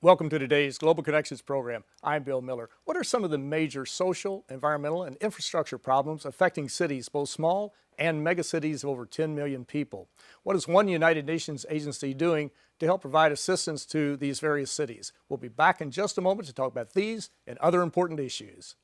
Welcome to today's Global Connections program. I'm Bill Miller. What are some of the major social, environmental, and infrastructure problems affecting cities, both small and megacities of over 10 million people? What is one United Nations agency doing to help provide assistance to these various cities? We'll be back in just a moment to talk about these and other important issues.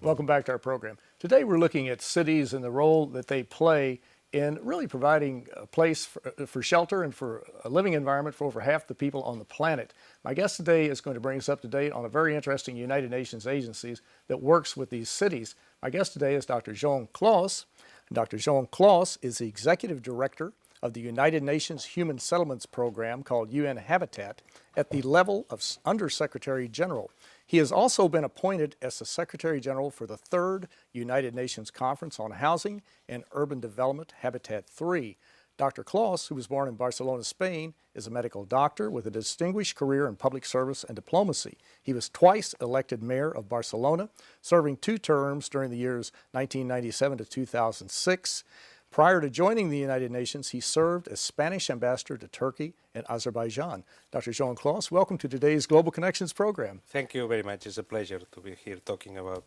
Welcome back to our program. Today we're looking at cities and the role that they play in really providing a place for shelter and for a living environment for over half the people on the planet. My guest today is going to bring us up to date on a very interesting United Nations agencies that works with these cities. My guest today is Dr. Joan Clos. Dr. Joan Clos is the Executive Director of the United Nations Human Settlements Program called UN Habitat at the level of Undersecretary General. He has also been appointed as the Secretary General for the 3rd United Nations Conference on Housing and Urban Development, Habitat 3. Dr. Clos, who was born in Barcelona, Spain, is a medical doctor with a distinguished career in public service and diplomacy. He was twice elected mayor of Barcelona, serving 2 terms during the years 1997 to 2006. Prior to joining the United Nations, he served as Spanish ambassador to Turkey and Azerbaijan. Dr. Joan Clos, welcome to today's Global Connections program. Thank you very much. It's a pleasure to be here talking about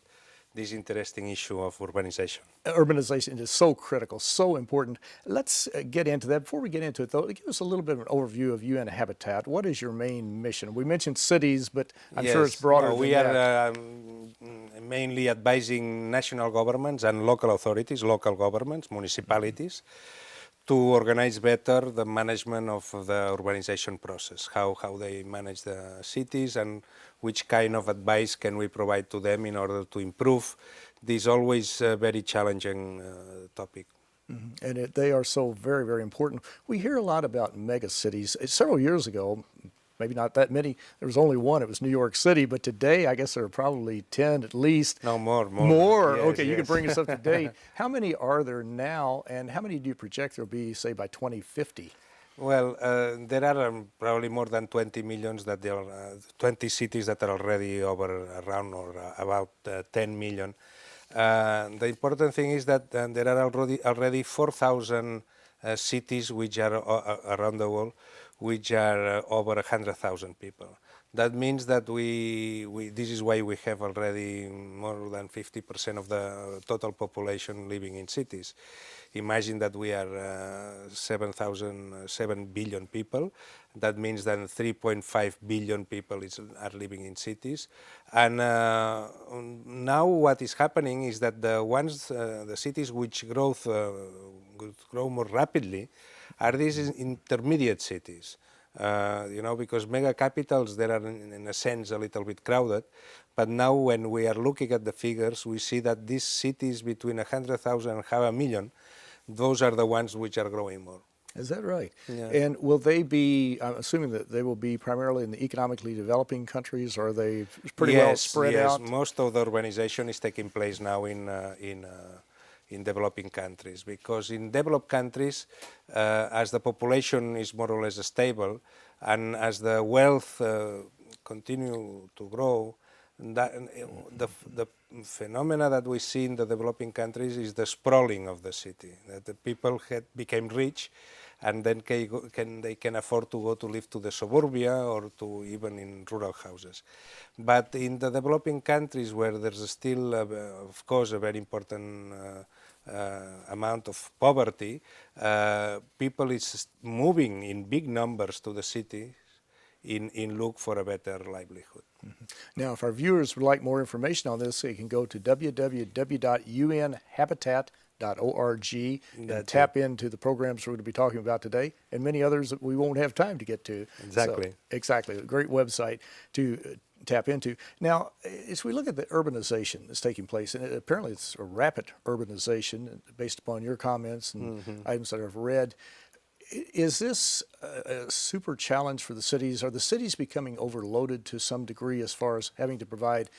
this interesting issue of urbanization. Urbanization is so critical, so important. Let's get into that. Before we get into it, though, give us a little bit of an overview of UN Habitat. What is your main mission? We mentioned cities, but I'm sure it's broader than we that. are mainly advising national governments and local authorities, local governments, municipalities, to organize better the management of the urbanization process, how they manage the cities and which kind of advice can we provide to them in order to improve this always very challenging topic. Mm-hmm. And they are so very, very important. We hear a lot about mega cities. Several years ago, maybe not that many, there was only one, it was New York City, but today I guess there are probably 10 at least. No, more. More? Yes, okay, yes. You can bring us up to date. How many are there now, and how many do you project there'll be, say, by 2050? Well, there are probably more than 20 millions that there are 20 cities that are already around or about 10 million. The important thing is that there are already 4,000 cities which are around the world, which are over 100,000 people. That means that this is why we have already more than 50% of the total population living in cities. Imagine that we are 7 billion people. That means that 3.5 billion people are living in cities. And now what is happening is that the cities which grow more rapidly are these intermediate cities. Because mega capitals, they are in a sense a little bit crowded, but now when we are looking at the figures, we see that these cities between 100,000 and 500,000, those are the ones which are growing more. Is that right? Yeah. And will they be, I'm assuming that they will be primarily in the economically developing countries, or are they pretty well spread out? Yes, most of the urbanization is taking place now in developing countries, because in developed countries, as the population is more or less stable, and as the wealth continue to grow, the phenomena that we see in the developing countries is the sprawling of the city, that the people became rich, and then they can afford to go to live to the suburbia or to even in rural houses. But in the developing countries, where there's still, of course, a very important amount of poverty, people is moving in big numbers to the city in look for a better livelihood. Mm-hmm. Now, if our viewers would like more information on this, they can go to www.unhabitat.org. untitled.org and That's tap into the programs we're going to be talking about today and many others that we won't have time to get to. Exactly. So, exactly. A great website to tap into. Now, as we look at the urbanization that's taking place, and apparently it's a rapid urbanization based upon your comments and items that I've read, is this a super challenge for the cities? Are the cities becoming overloaded to some degree as far as having to provide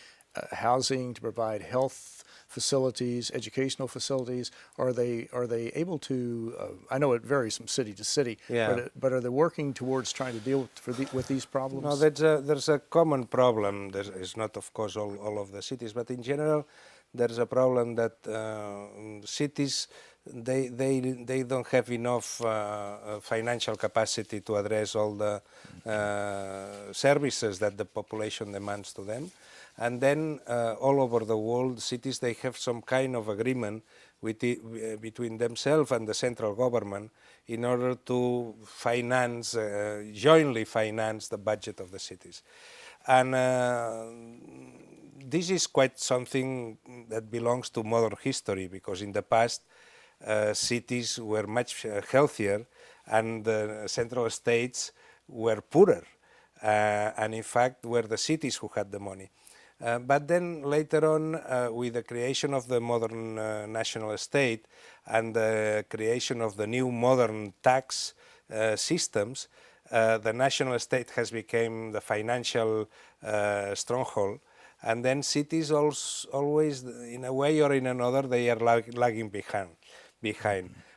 housing, to provide health facilities, educational facilities? Are they able to? I know it varies from city to city, Yeah. but are they working towards trying to deal with these problems? No, there's a common problem. It's not, of course, all of the cities, but in general, there's a problem that cities they don't have enough financial capacity to address all the services that the population demands to them. And then all over the world, cities, they have some kind of agreement between themselves and the central government in order to finance, jointly finance the budget of the cities. And this is quite something that belongs to modern history, because in the past, cities were much healthier and the central states were poorer. And in fact, were the cities who had the money. But then later on, with the creation of the modern national state and the creation of the new modern tax systems, the national state has become the financial stronghold. And then cities always, in a way or in another, they are lagging behind.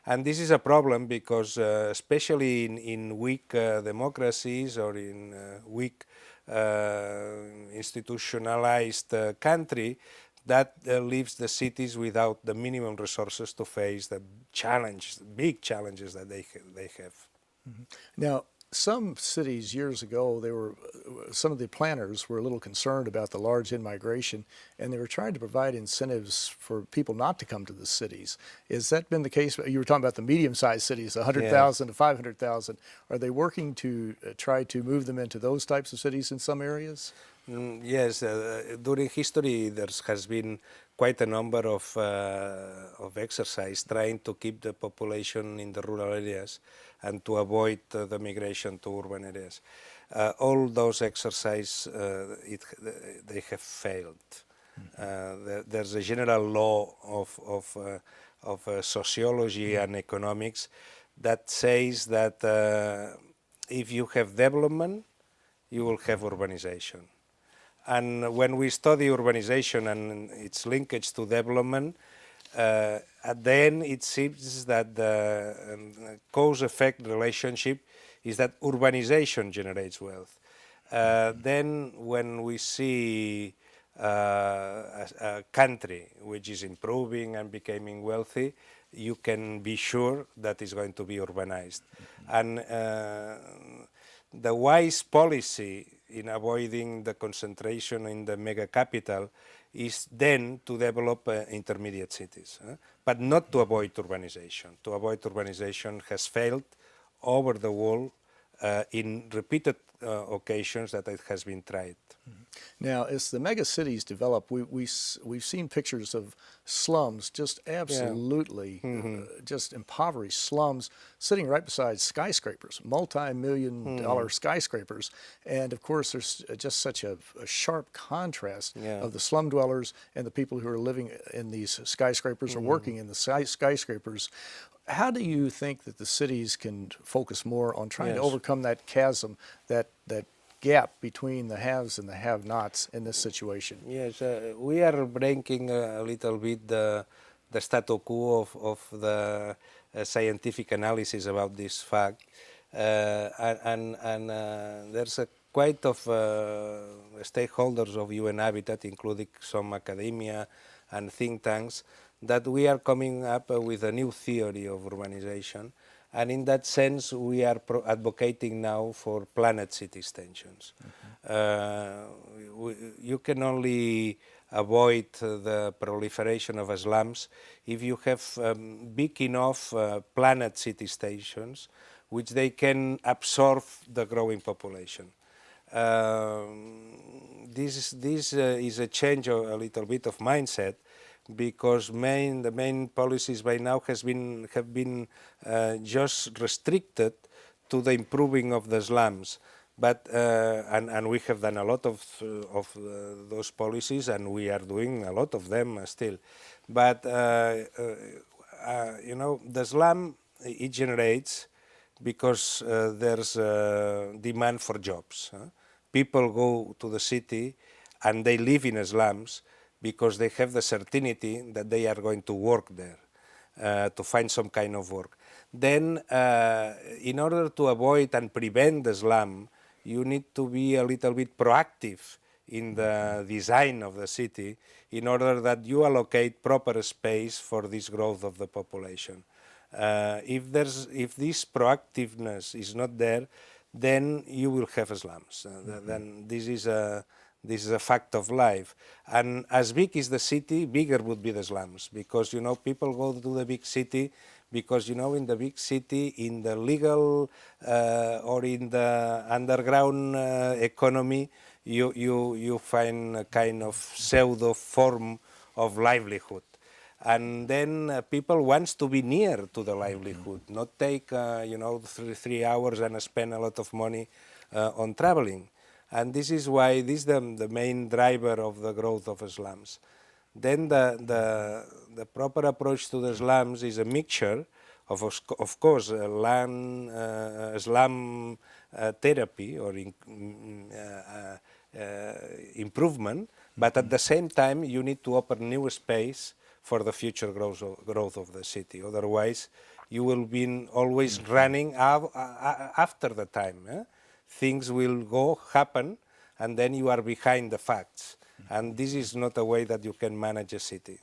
And this is a problem because, especially in weak democracies or in weak institutionalized country, that leaves the cities without the minimum resources to face the big challenges that they have. Now, some cities years ago, some of the planners were a little concerned about the large in-migration, and they were trying to provide incentives for people not to come to the cities. Has that been the case? You were talking about the medium-sized cities, 100,000 to 500,000. Are they working to try to move them into those types of cities in some areas? Yes, during history there has been quite a number of exercise trying to keep the population in the rural areas and to avoid the migration to urban areas. All those exercises, they have failed. There's a general law of sociology and economics that says that if you have development, you will have urbanization. And when we study urbanization and its linkage to development, at the end it seems that the cause-effect relationship is that urbanization generates wealth. Then when we see a country which is improving and becoming wealthy, you can be sure that it's going to be urbanized. And the wise policy in avoiding the concentration in the mega capital is then to develop intermediate cities, but not to avoid urbanization. To avoid urbanization has failed over the world in repeated occasions that it has been tried. Now, as the mega cities develop, we've seen pictures of slums, just absolutely just impoverished slums, sitting right beside skyscrapers, multi-million-dollar skyscrapers. And of course, there's just such a sharp contrast of the slum dwellers and the people who are living in these skyscrapers or working in the skyscrapers. How do you think that the cities can focus more on trying to overcome that chasm, that gap between the haves and the have-nots in this situation? Yes, we are breaking a little bit the status quo of the scientific analysis about this fact, and there's quite of stakeholders of UN Habitat, including some academia and think tanks, that we are coming up with a new theory of urbanization. And in that sense, we are advocating now for planned city extensions. You can only avoid the proliferation of slums if you have big enough planned city stations which they can absorb the growing population. This is a change, a little bit of mindset, because the main policies by now have been just restricted to the improving of the slums. But and we have done a lot of those policies, and we are doing a lot of them still. But you know, the slum, it generates because there's demand for jobs. People go to the city and they live in slums because they have the certainty that they are going to work there, to find some kind of work. Then, in order to avoid and prevent the slum, you need to be a little bit proactive in the design of the city in order that you allocate proper space for this growth of the population. If this proactiveness is not there, then you will have slums. Then this is a fact of life. And as big is the city, bigger would be the slums, because, you know, people go to the big city because, you know, in the big city, in the legal or in the underground economy, you find a kind of pseudo form of livelihood. And then people wants to be near to the livelihood, not take, you know, three hours and spend a lot of money on traveling. And this is why this is the main driver of the growth of slums. Then the proper approach to the slums is a mixture of course, slum therapy or improvement, but at the same time you need to open new space for the future growth of the city. Otherwise, you will be always running after the time. Things will happen, and then you are behind the facts. And this is not a way that you can manage a city.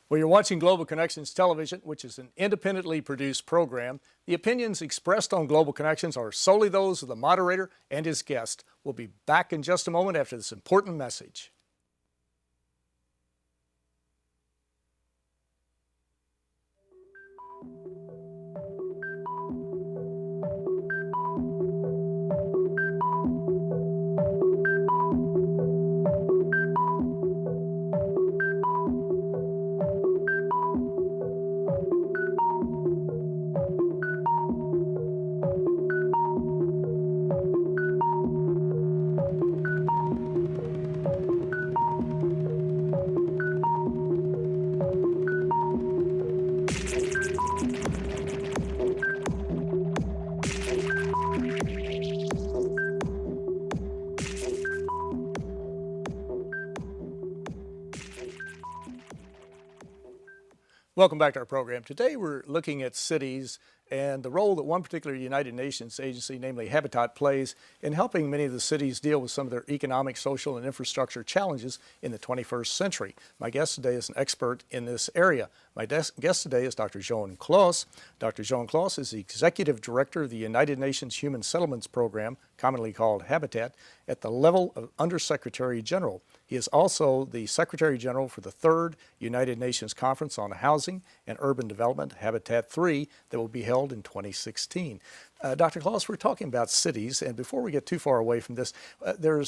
Well, you're watching Global Connections Television, which is an independently produced program. The opinions expressed on Global Connections are solely those of the moderator and his guest. We'll be back in just a moment after this important message. Welcome back to our program. Today we're looking at cities and the role that one particular United Nations agency, namely Habitat, plays in helping many of the cities deal with some of their economic, social, and infrastructure challenges in the 21st century. My guest today is an expert in this area. My guest today is Dr. Joan Clos. Dr. Joan Clos is the Executive Director of the United Nations Human Settlements Program, commonly called Habitat, at the level of Undersecretary General. He is also the Secretary General for the 3rd United Nations Conference on Housing and Urban Development, Habitat 3, that will be held in 2016. Dr. Clos, we're talking about cities, and before we get too far away from this, there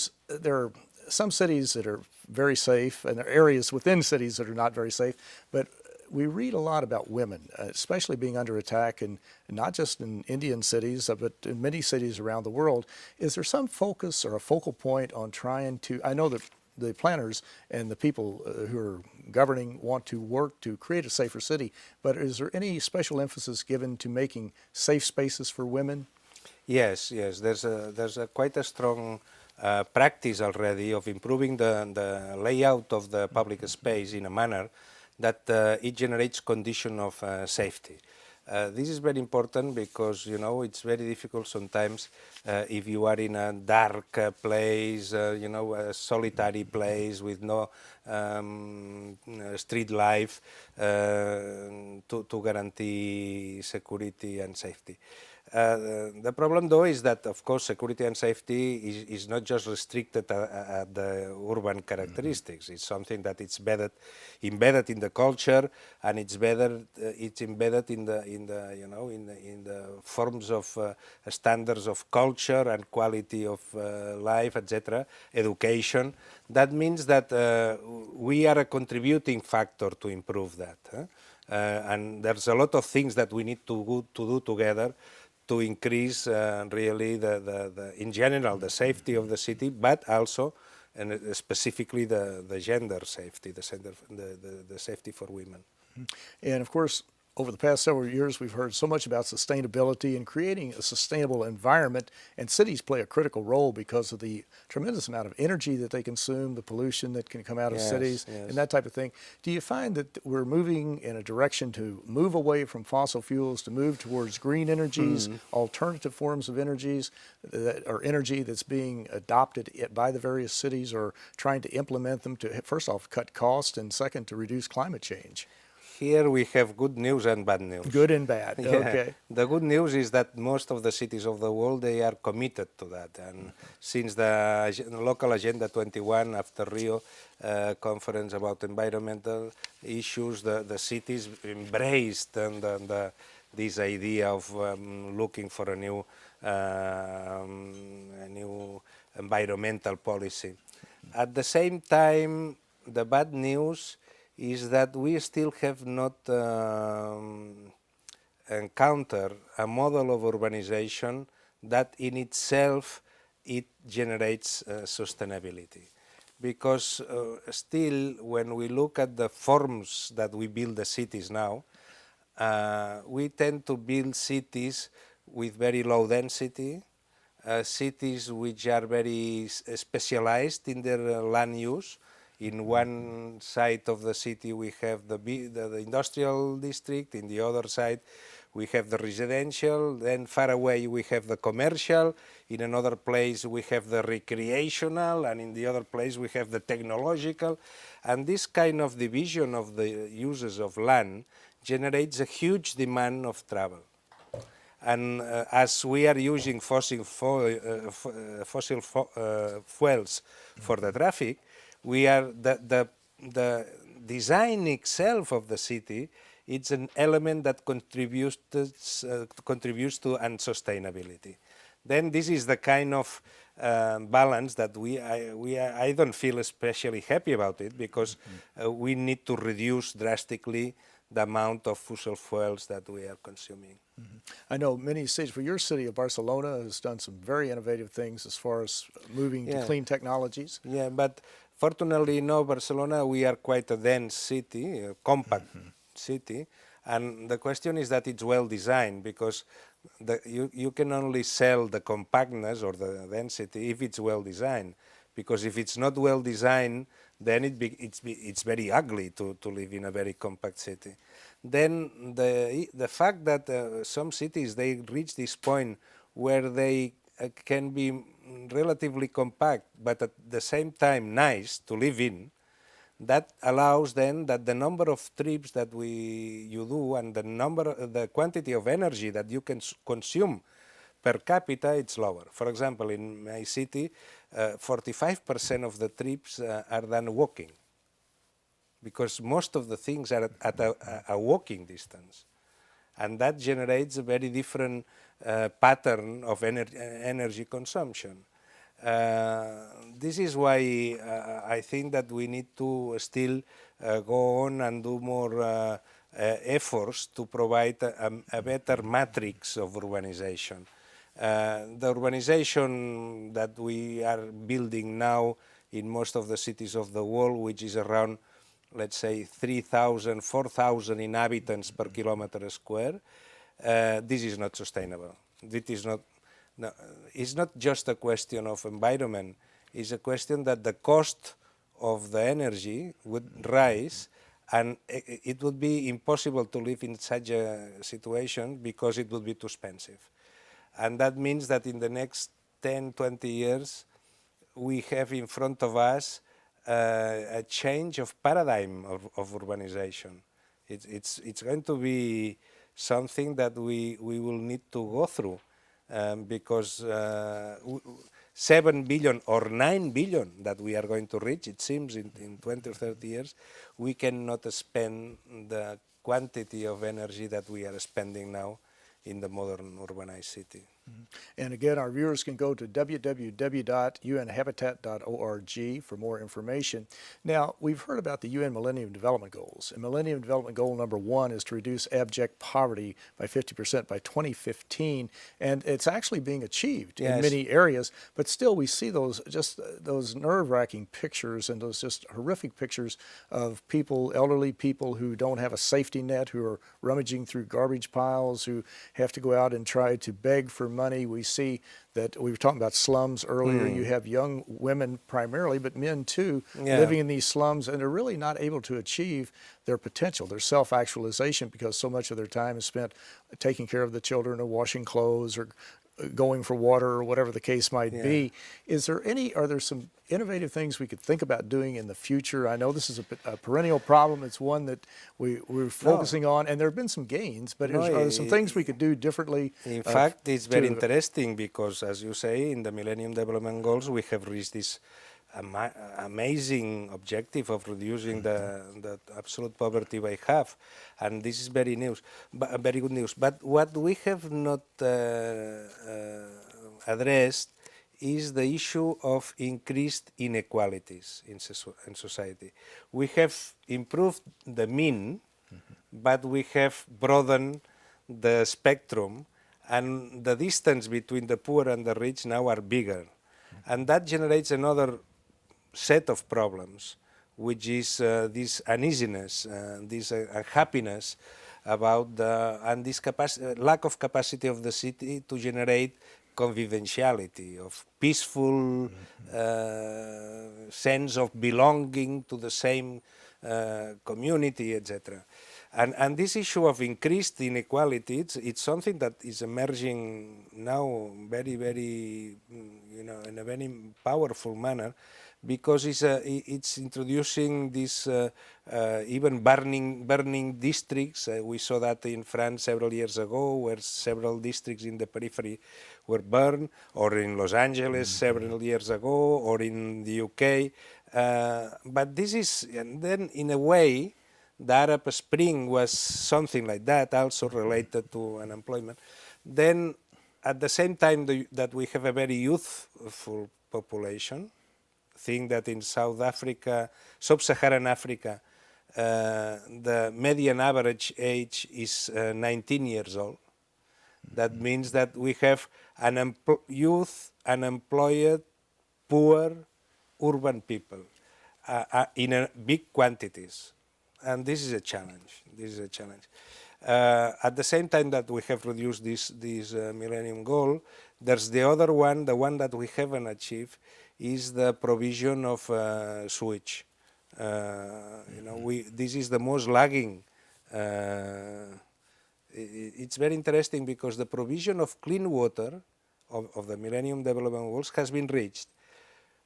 are some cities that are very safe, and there are areas within cities that are not very safe, but we read a lot about women, especially being under attack, and not just in Indian cities, but in many cities around the world. Is there some focus or a focal point on trying to, I know that the planners and the people who are governing want to work to create a safer city, but is there any special emphasis given to making safe spaces for women? Yes. There's quite a strong practice already of improving the layout of the public space in a manner that it generates condition of safety. This is very important because, you know, it's very difficult sometimes if you are in a dark place, you know, a solitary place with no street life to guarantee security and safety. The problem, though, is that, of course, security and safety is not just restricted at the urban characteristics. It's something that it's embedded in the culture, and it's embedded in the forms of standards of culture and quality of life, etc., education. That means that we are a contributing factor to improve that. And there's a lot of things that we need to do together to increase really in general the safety of the city, but also and specifically the gender safety, the safety for women. And of course, over the past several years, we've heard so much about sustainability and creating a sustainable environment, and cities play a critical role because of the tremendous amount of energy that they consume, the pollution that can come out of cities, and that type of thing. Do you find that we're moving in a direction to move away from fossil fuels, to move towards green energies, alternative forms of energies, or energy that's being adopted by the various cities, or trying to implement them to, first off, cut costs, and second, to reduce climate change? Here we have good news and bad news. Good and bad, okay. The good news is that most of the cities of the world, they are committed to that. And since the local Agenda 21, after Rio conference about environmental issues, the cities embraced this idea of looking for a new environmental policy. At the same time, the bad news is that we still have not encountered a model of urbanization that in itself it generates sustainability. Because still, when we look at the forms that we build the cities now, we tend to build cities with very low density, cities which are very specialized in their land use. In one side of the city we have the industrial district, in the other side we have the residential, then far away we have the commercial, in another place we have the recreational, and in the other place we have the technological. And this kind of division of the uses of land generates a huge demand of travel. And as we are using fossil fuels for the traffic, we are the design itself of the city. It's an element that contributes to unsustainability. Then this is the kind of balance that I don't feel especially happy about it, because we need to reduce drastically the amount of fossil fuels that we are consuming. I know many cities, for your city of Barcelona has done some very innovative things as far as moving to clean technologies. Yeah, but fortunately, Barcelona, we are quite a dense city, a compact city, and the question is that it's well designed, because you can only sell the compactness or the density if it's well designed, because if it's not well designed, then it's very ugly to live in a very compact city. Then the fact that some cities, they reach this point where they can be relatively compact, but at the same time nice to live in, that allows then that the number of trips that you do and the quantity of energy that you can consume per capita, it's lower. For example, in my city, 45% of the trips are done walking, because most of the things are at a walking distance. And that generates a very different pattern of energy consumption. This is why I think that we need to still go on and do more efforts to provide a better matrix of urbanization. The urbanization that we are building now in most of the cities of the world, which is around, let's say, 3,000, 4,000 inhabitants per kilometer square, this is not sustainable. It's not just a question of environment, it's a question that the cost of the energy would rise, and it would be impossible to live in such a situation because it would be too expensive. And that means that in the next 10, 20 years, we have in front of us a change of paradigm of urbanization. It's going to be something that we will need to go through, because 7 billion or 9 billion that we are going to reach, it seems, in 20 or 30 years, we cannot spend the quantity of energy that we are spending now in the modern urbanized city. And again, our viewers can go to www.unhabitat.org for more information. Now, we've heard about the UN Millennium Development Goals. And Millennium Development Goal number 1 is to reduce abject poverty by 50% by 2015. And it's actually being achieved in many areas. But still, we see those nerve-wracking pictures and those just horrific pictures of people, elderly people who don't have a safety net, who are rummaging through garbage piles, who have to go out and try to beg for money. We see that we were talking about slums earlier. You have young women primarily, but men too, living in these slums, and they're really not able to achieve their potential, their self-actualization, because so much of their time is spent taking care of the children or washing clothes or going for water or whatever the case might be. Are there some innovative things we could think about doing in the future? I know this is a perennial problem. It's one that we're focusing on, and there have been some gains, but are there some things we could do differently? In fact, it's very interesting because, as you say, in the Millennium Development Goals, we have reached this amazing objective of reducing the absolute poverty by half, and this is very good news. But what we have not addressed is the issue of increased inequalities in society. We have improved the mean, but we have broadened the spectrum, and the distance between the poor and the rich now are bigger. And that generates another set of problems, which is this uneasiness, this unhappiness about this lack of capacity of the city to generate conviviality, of peaceful sense of belonging to the same community, etc. And this issue of increased inequality, it's something that is emerging now very, very, in a very powerful manner, because it's introducing this even burning districts. We saw that in France several years ago, where several districts in the periphery were burned, or in Los Angeles several years ago, or in the UK. But this is, and then in a way, the Arab Spring was something like that, also related to unemployment. Then, at the same time that we have a very youthful population, think that in South Africa, Sub-Saharan Africa, the median average age is 19 years old. That means that we have youth, unemployed, poor, urban people in big quantities. And this is a challenge. At the same time that we have reduced this Millennium Goal, there's the other one, the one that we haven't achieved, is the provision of sewage. This is the most lagging. It's very interesting because the provision of clean water of the Millennium Development Goals has been reached,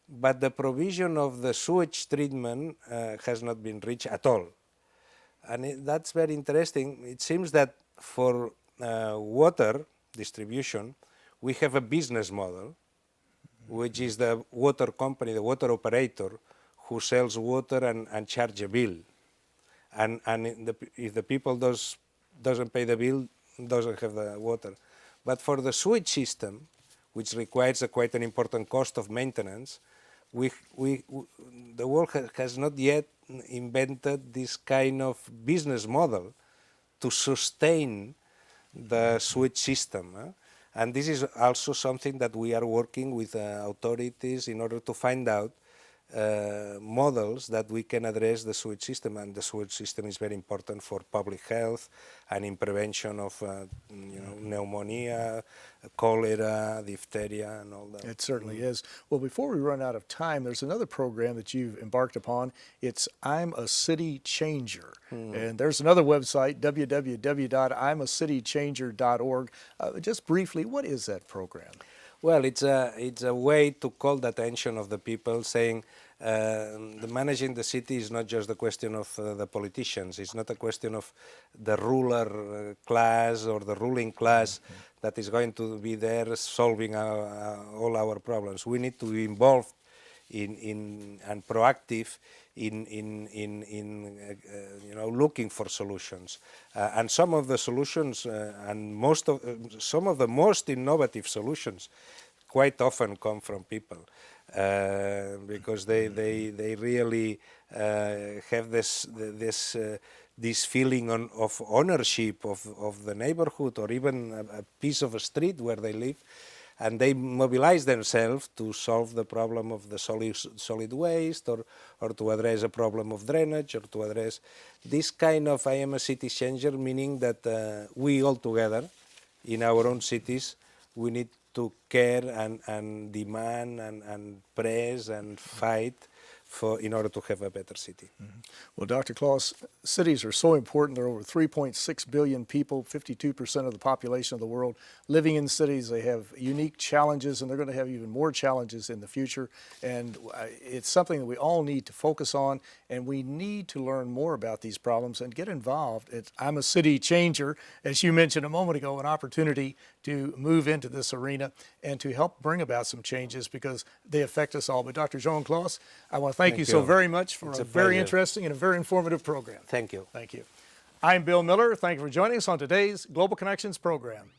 but the provision of the sewage treatment has not been reached at all. And that's very interesting. It seems that for water distribution, we have a business model, which is the water company, the water operator, who sells water and charge a bill. And if the people doesn't pay the bill, doesn't have the water. But for the sewage system, which requires quite an important cost of maintenance, the world has not yet invented this kind of business model to sustain the sewage system. And this is also something that we are working with authorities in order to find out models that we can address the sewage system, and the sewage system is very important for public health and in prevention of pneumonia, cholera, diphtheria, and all that. It certainly is. Well, before we run out of time, there's another program that you've embarked upon. It's I'm a City Changer. And there's another website, www.imacitychanger.org. Just briefly, what is that program? Well, it's a way to call the attention of the people, saying the managing the city is not just the question of the politicians. It's not a question of the ruler class or the ruling class that is going to be there solving all our problems. We need to be involved and proactive in looking for solutions. And some of the solutions and some of the most innovative solutions quite often come from people. Because they really have this feeling of ownership of the neighborhood or even a piece of a street where they live, and they mobilize themselves to solve the problem of the solid waste or to address a problem of drainage or to address this kind of I am a city changer, meaning that we all together in our own cities, we need to care and demand and press and fight in order to have a better city. Mm-hmm. Well, Dr. Clos, cities are so important. There are over 3.6 billion people, 52% of the population of the world living in cities. They have unique challenges, and they're going to have even more challenges in the future. And it's something that we all need to focus on, and we need to learn more about these problems and get involved. I'm a city changer, as you mentioned a moment ago, an opportunity to move into this arena and to help bring about some changes because they affect us all. But Dr. Joan Clos, I want to thank you so very much for a very interesting and a very informative program. Thank you. Thank you. I'm Bill Miller. Thank you for joining us on today's Global Connections program.